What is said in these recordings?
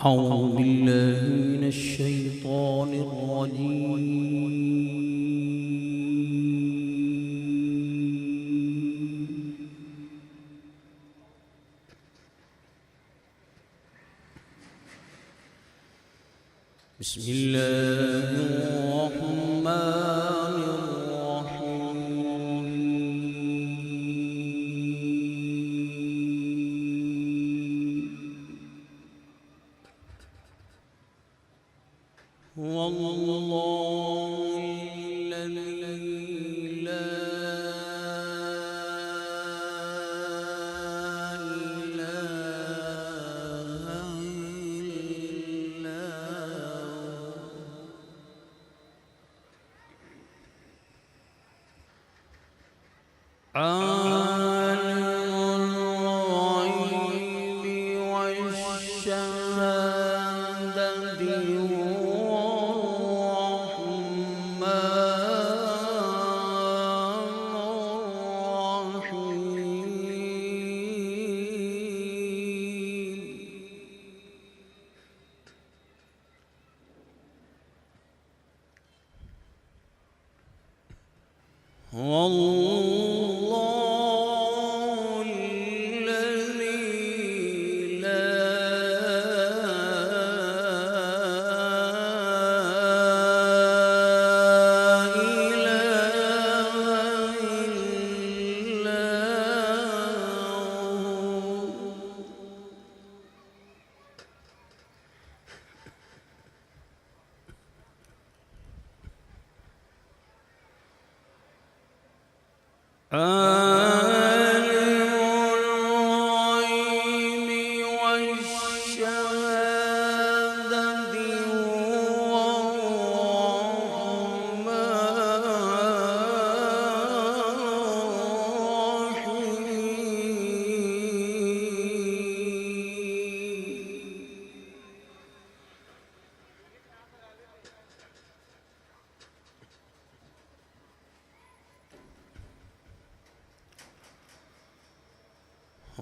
أعوذ بالله من الشيطان الرجيم. بسم الله الرحمن الرحيم. هو الله الذي لا إله إلا هو عالم الغيب والشهادة هو الله الذي لا إله إلا هو عالم الغيب والشهادة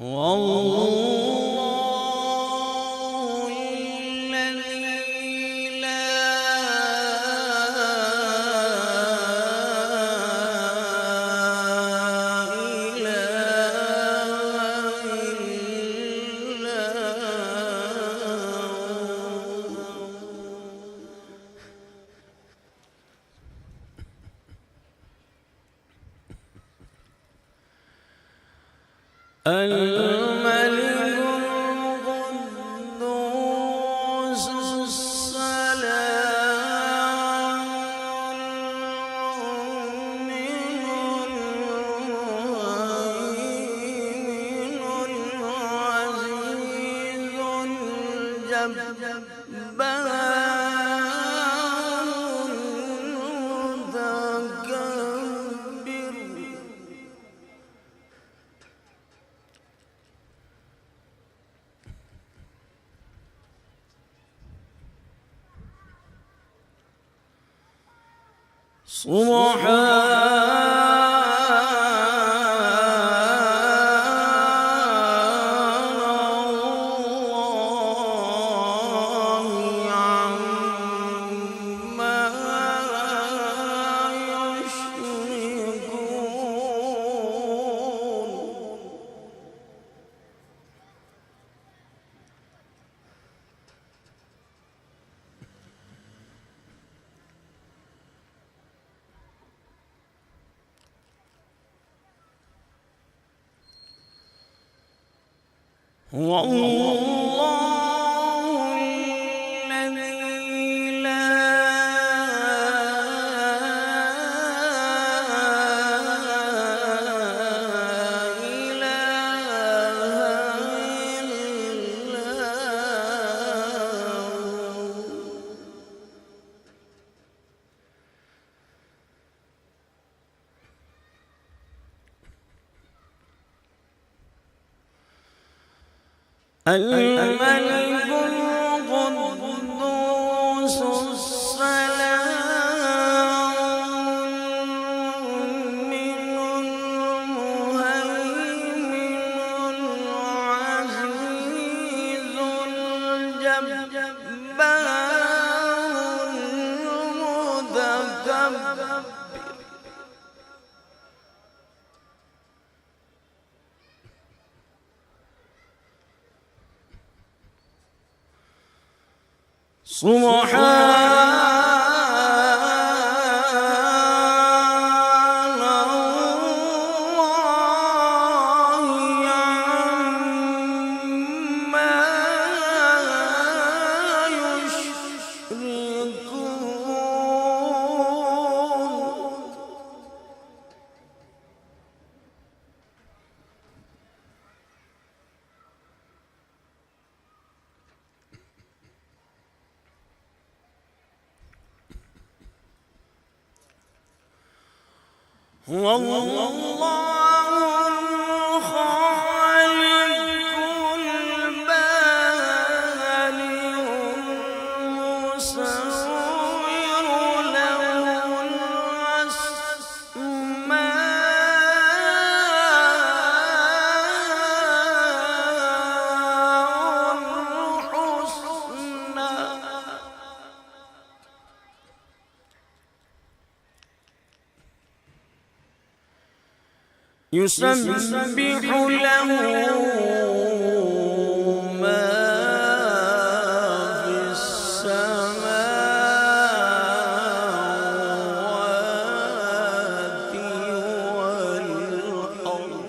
هو الله الذي لا إله إلا هو الملك القدوس السلام المؤمن المهيمن العزيز الجبار المتكبر سبحان الله عما يشركون. هو الله الذي لا إله إلا هو الملك القدوس السلام المؤمن المهيمن العزيز الجبار متكبر سبحان الله عما يشركون هو الله الخالق البارئ المصور له الأسماء الحسنى يسبح له ما في السماوات والأرض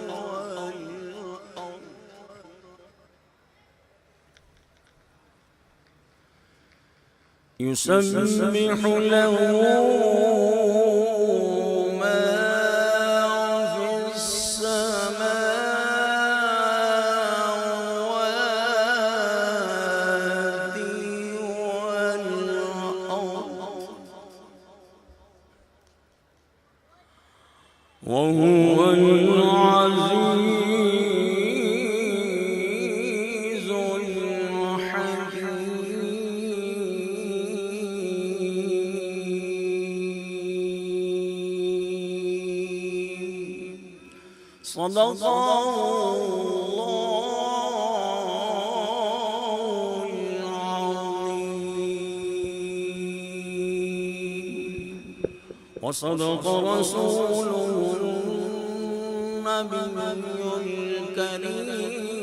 يسبح له وهو العزيز الحكيم صدق الله العظيم وصدق رسوله النبي الكريم